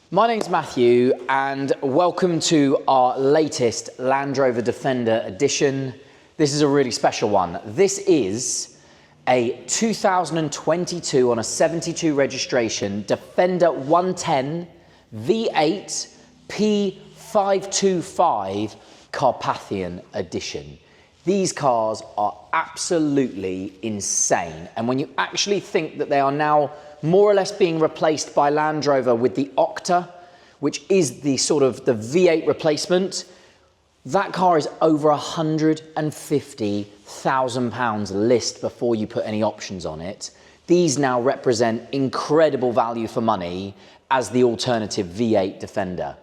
My name's Matthew and welcome to our latest Land Rover Defender edition. This is a really special one. This is a 2022 on a 72 registration Defender 110 V8 P525 Carpathian edition. These cars are absolutely insane, and when you actually think that they are now more or less being replaced by Land Rover with the Octa, which is the sort of the V8 replacement, that car is over £150,000 list before you put any options on it. These now represent incredible value for money as the alternative V8 Defender.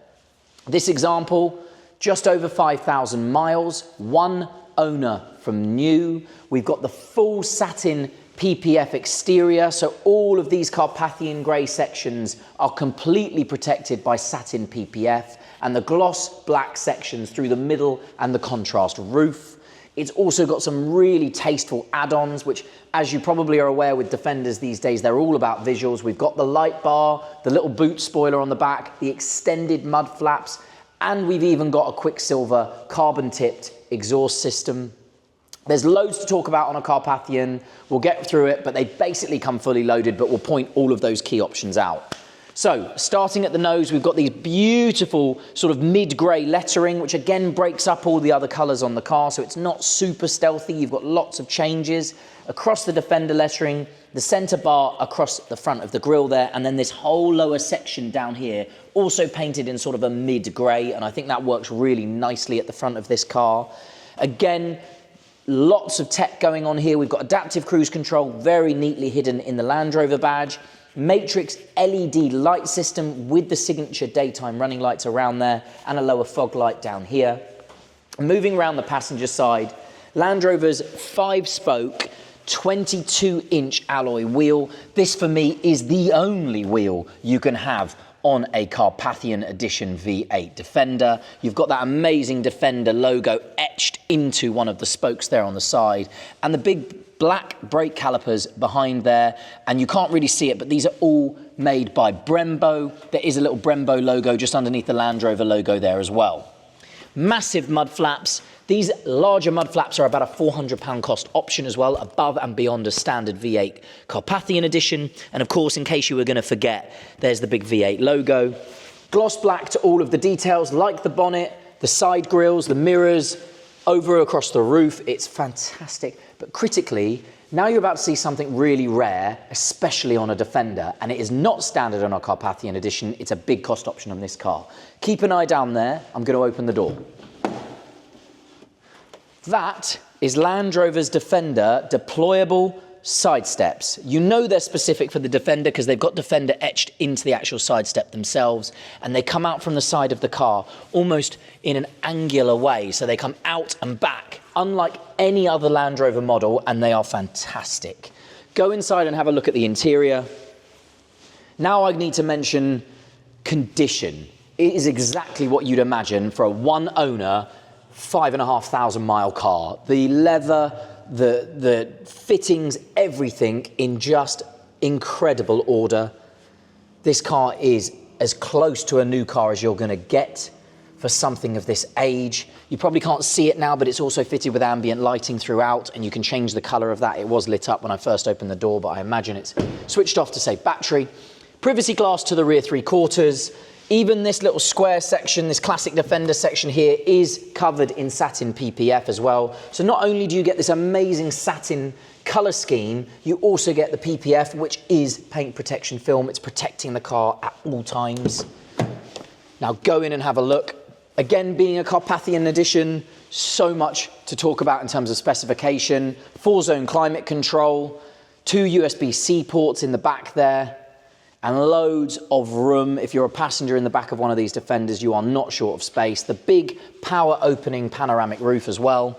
This example, just over 5,000 miles, one owner from new. We've got the full satin PPF exterior, so all of these Carpathian grey sections are completely protected by satin PPF, and the gloss black sections through the middle and the contrast roof. It's also got some really tasteful add-ons, which, as you probably are aware with Defenders these days, they're all about visuals. We've got the light bar, the little boot spoiler on the back, the extended mud flaps, and we've even got a Quicksilver carbon-tipped exhaust system. There's loads to talk about on a Carpathian. We'll get through it, but they basically come fully loaded, but we'll point all of those key options out. So, starting at the nose, we've got these beautiful sort of mid-grey lettering, which again breaks up all the other colours on the car, so it's not super stealthy. You've got lots of changes across the Defender lettering, the centre bar across the front of the grille there, and then this whole lower section down here, also painted in sort of a mid-grey, and I think that works really nicely at the front of this car. Again, lots of tech going on here. We've got adaptive cruise control, very neatly hidden in the Land Rover badge. Matrix LED light system with the signature daytime running lights around there and a lower fog light down here. Moving around the passenger side, Land Rover's 5-spoke 22-inch alloy wheel. This for me is the only wheel you can have on a Carpathian Edition V8 Defender. You've got that amazing Defender logo etched into one of the spokes there on the side, and the big black brake calipers behind there, and you can't really see it, but these are all made by Brembo. There is a little Brembo logo just underneath the Land Rover logo there as well. Massive mud flaps. These larger mud flaps are about a £400 cost option as well, above and beyond a standard V8 Carpathian edition. And of course, in case you were going to forget, there's the big V8 logo. Gloss black to all of the details, like the bonnet, the side grills, the mirrors, over across the roof. It's fantastic. But critically, now you're about to see something really rare, especially on a Defender, and it is not standard on our Carpathian edition. It's a big cost option on this car. Keep an eye down there. I'm going to open the door. That is Land Rover's Defender deployable side steps. You know they're specific for the Defender because they've got Defender etched into the actual side step themselves, and they come out from the side of the car almost in an angular way, so they come out and back, unlike any other Land Rover model, and they are fantastic. Go inside and have a look at the interior. Now I need to mention condition. It is exactly what you'd imagine for a one owner, 5,500 mile car. The leather, the fittings, everything in just incredible order. This car is as close to a new car as you're going to get for something of this age. You probably can't see it now, but it's also fitted with ambient lighting throughout, and you can change the colour of that. It was lit up when I first opened the door, but I imagine it's switched off to save battery. Privacy glass to the rear 3/4. Even this little square section, this classic Defender section here, is covered in satin PPF as well. So not only do you get this amazing satin colour scheme, you also get the PPF, which is paint protection film. It's protecting the car at all times. Now go in and have a look. Again, being a Carpathian edition, so much to talk about in terms of specification. 4-zone climate control, 2 USB-C ports in the back there, and loads of room. If you're a passenger in the back of one of these Defenders, you are not short of space. The big power opening panoramic roof as well.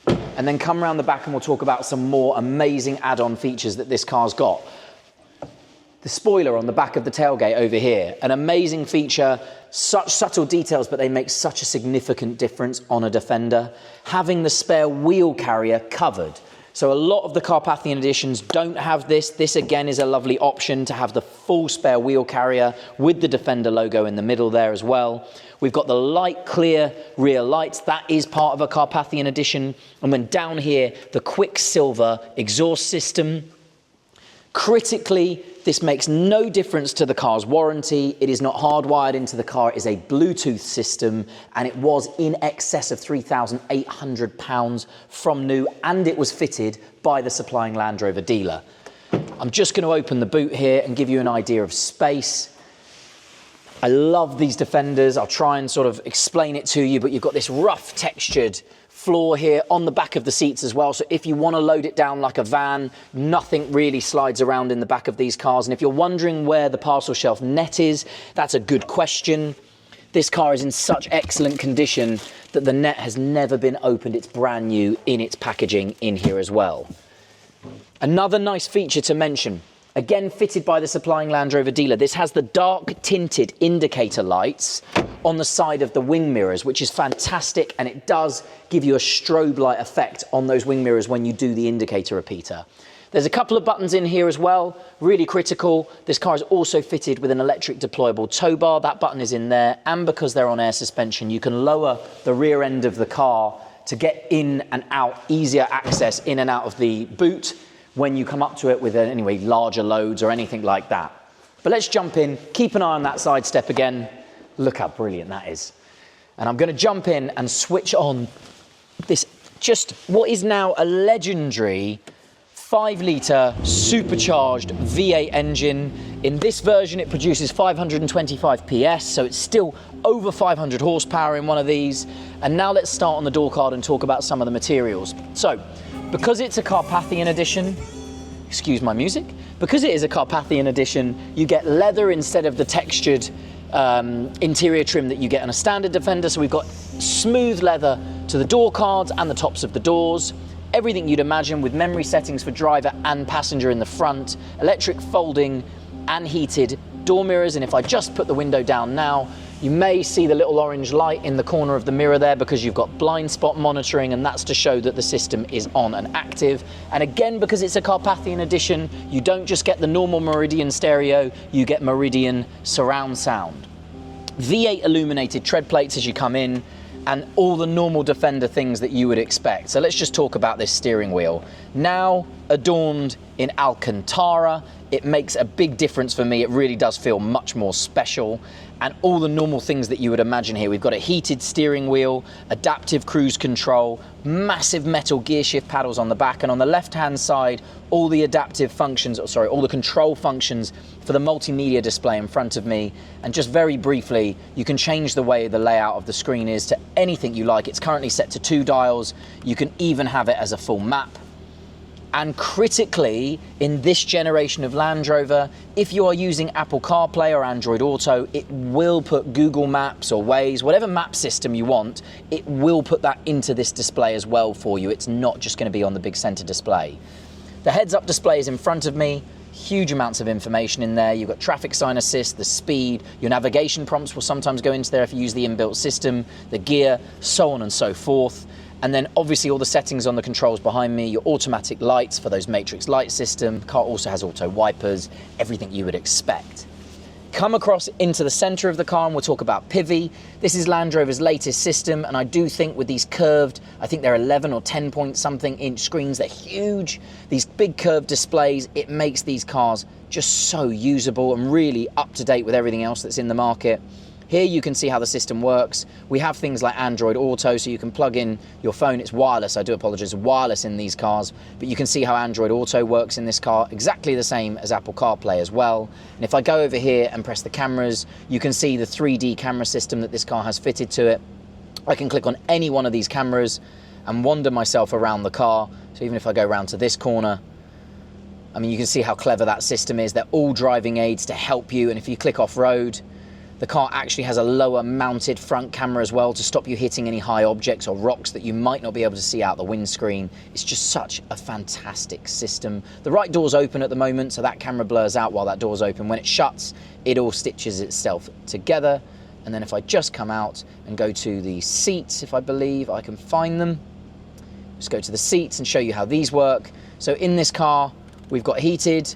And then come around the back and we'll talk about some more amazing add-on features that this car's got. The spoiler on the back of the tailgate over here, an amazing feature, such subtle details, but they make such a significant difference on a Defender. Having the spare wheel carrier covered. So a lot of the Carpathian editions don't have this. This again is a lovely option to have the full spare wheel carrier with the Defender logo in the middle there as well. We've got the light clear rear lights. That is part of a Carpathian edition. And then down here, the Quicksilver exhaust system. Critically, this makes no difference to the car's warranty. It is not hardwired into the car. It is a Bluetooth system, and it was in excess of £3,800 from new, and it was fitted by the supplying Land Rover dealer. I'm just going to open the boot here and give you an idea of space. I love these Defenders. I'll try and sort of explain it to you, but you've got this rough textured floor here on the back of the seats as well. So if you want to load it down like a van, nothing really slides around in the back of these cars. And if you're wondering where the parcel shelf net is, that's a good question. This car is in such excellent condition that the net has never been opened. It's brand new in its packaging in here as well. Another nice feature to mention, again fitted by the supplying Land Rover dealer, this has the dark tinted indicator lights on the side of the wing mirrors, which is fantastic, and it does give you a strobe light effect on those wing mirrors when you do the indicator repeater. There's a couple of buttons in here as well, really critical. This car is also fitted with an electric deployable tow bar. That button is in there, and because they're on air suspension, you can lower the rear end of the car to get in and out, easier access in and out of the boot when you come up to it with anyway larger loads or anything like that. But let's jump in, keep an eye on that side step again. Look how brilliant that is. And I'm going to jump in and switch on this, just what is now a legendary 5-litre supercharged V8 engine. In this version, it produces 525 PS, so it's still over 500 horsepower in one of these. And now let's start on the door card and talk about some of the materials. So, because it's a Carpathian edition, excuse my music, because it is a Carpathian edition, you get leather instead of the textured interior trim that you get on a standard Defender. So we've got smooth leather to the door cards and the tops of the doors. Everything you'd imagine, with memory settings for driver and passenger in the front, electric folding and heated door mirrors. And if I just put the window down now, you may see the little orange light in the corner of the mirror there because you've got blind spot monitoring, and that's to show that the system is on and active. And again, because it's a Carpathian edition, you don't just get the normal Meridian stereo, you get Meridian surround sound. V8 illuminated tread plates as you come in, and all the normal Defender things that you would expect. So let's just talk about this steering wheel. Now adorned in Alcantara, it makes a big difference for me. It really does feel much more special. And all the normal things that you would imagine here. We've got a heated steering wheel, adaptive cruise control, massive metal gear shift paddles on the back, and on the left-hand side, all the adaptive functions, all the control functions for the multimedia display in front of me. And just very briefly, you can change the way the layout of the screen is to anything you like. It's currently set to 2 dials. You can even have it as a full map. And critically, in this generation of Land Rover, if you are using Apple CarPlay or Android Auto, it will put Google Maps or Waze, whatever map system you want, it will put that into this display as well for you. It's not just going to be on the big center display. The heads-up display is in front of me. Huge amounts of information in there. You've got traffic sign assist, the speed, your navigation prompts will sometimes go into there if you use the inbuilt system, the gear, so on and so forth. And then obviously all the settings on the controls behind me, your automatic lights for those matrix light system. The car also has auto wipers, everything you would expect. Come across into the center of the car and we'll talk about Pivi. This is Land Rover's latest system, and I do think with these curved, I think they're 11 or 10 point something inch screens, they're huge. These big curved displays, it makes these cars just so usable and really up to date with everything else that's in the market. Here you can see how the system works. We have things like Android Auto, so you can plug in your phone. It's wireless, I do apologize, wireless in these cars, but you can see how Android Auto works in this car, exactly the same as Apple CarPlay as well. And if I go over here and press the cameras, you can see the 3D camera system that this car has fitted to it. I can click on any one of these cameras and wander myself around the car. So even if I go around to this corner, I mean, you can see how clever that system is. They're all driving aids to help you, and if you click off-road, the car actually has a lower mounted front camera as well to stop you hitting any high objects or rocks that you might not be able to see out the windscreen. It's just such a fantastic system. The right door's open at the moment, so that camera blurs out while that door's open. When it shuts, it all stitches itself together. And then if I just come out and go to the seats, if I believe I can find them. Just go to the seats and show you how these work. So in this car, we've got heated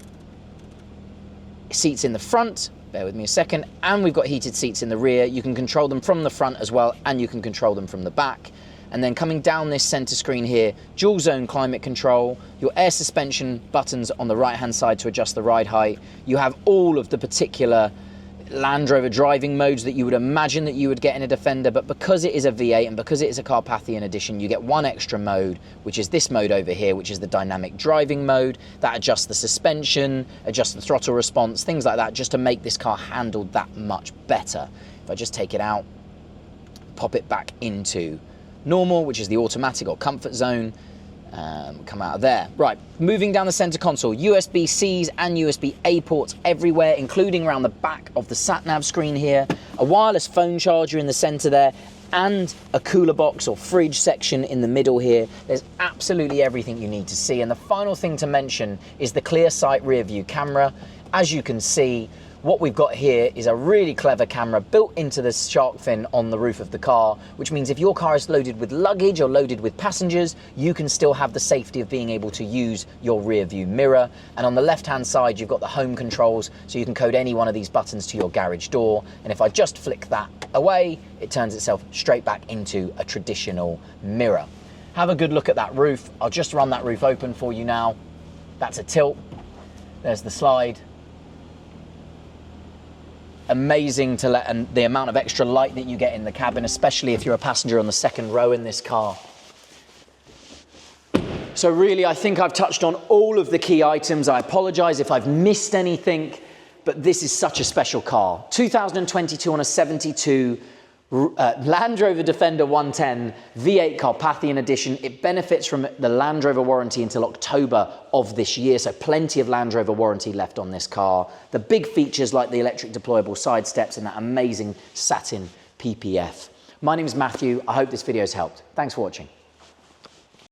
seats in the front, bear with me a second, and we've got heated seats in the rear. You can control them from the front as well, and you can control them from the back. And then coming down this center screen here, dual zone climate control, your air suspension buttons on the right-hand side to adjust the ride height. You have all of the particular Land Rover driving modes that you would imagine that you would get in a Defender, but because it is a V8 and because it is a Carpathian edition, you get one extra mode, which is this mode over here, which is the dynamic driving mode. That adjusts the suspension, adjusts the throttle response, things like that, just to make this car handle that much better. If I just take it out, pop it back into normal, which is the automatic or comfort zone, come out of there. Right, moving down the center console, USB-Cs and USB-A ports everywhere, including around the back of the sat-nav screen here, a wireless phone charger in the center there, and a cooler box or fridge section in the middle here. There's absolutely everything you need to see. And the final thing to mention is the clear sight rear view camera. As you can see, what we've got here is a really clever camera built into the shark fin on the roof of the car, which means if your car is loaded with luggage or loaded with passengers, you can still have the safety of being able to use your rear view mirror. And on the left-hand side, you've got the home controls, so you can code any one of these buttons to your garage door. And if I just flick that away, it turns itself straight back into a traditional mirror. Have a good look at that roof. I'll just run that roof open for you now. That's a tilt. There's the slide. Amazing to let, and the amount of extra light that you get in the cabin, especially if you're a passenger on the second row in this car. So really, I think I've touched on all of the key items. I apologize if I've missed anything, but this is such a special car. 2022 on a 72 Land Rover Defender 110 V8 Carpathian edition. It benefits from the Land Rover warranty until October of this year, so plenty of Land Rover warranty left on this car. The big features like the electric deployable side steps and that amazing Satin PPF. My name is Matthew. I hope this video has helped. Thanks for watching.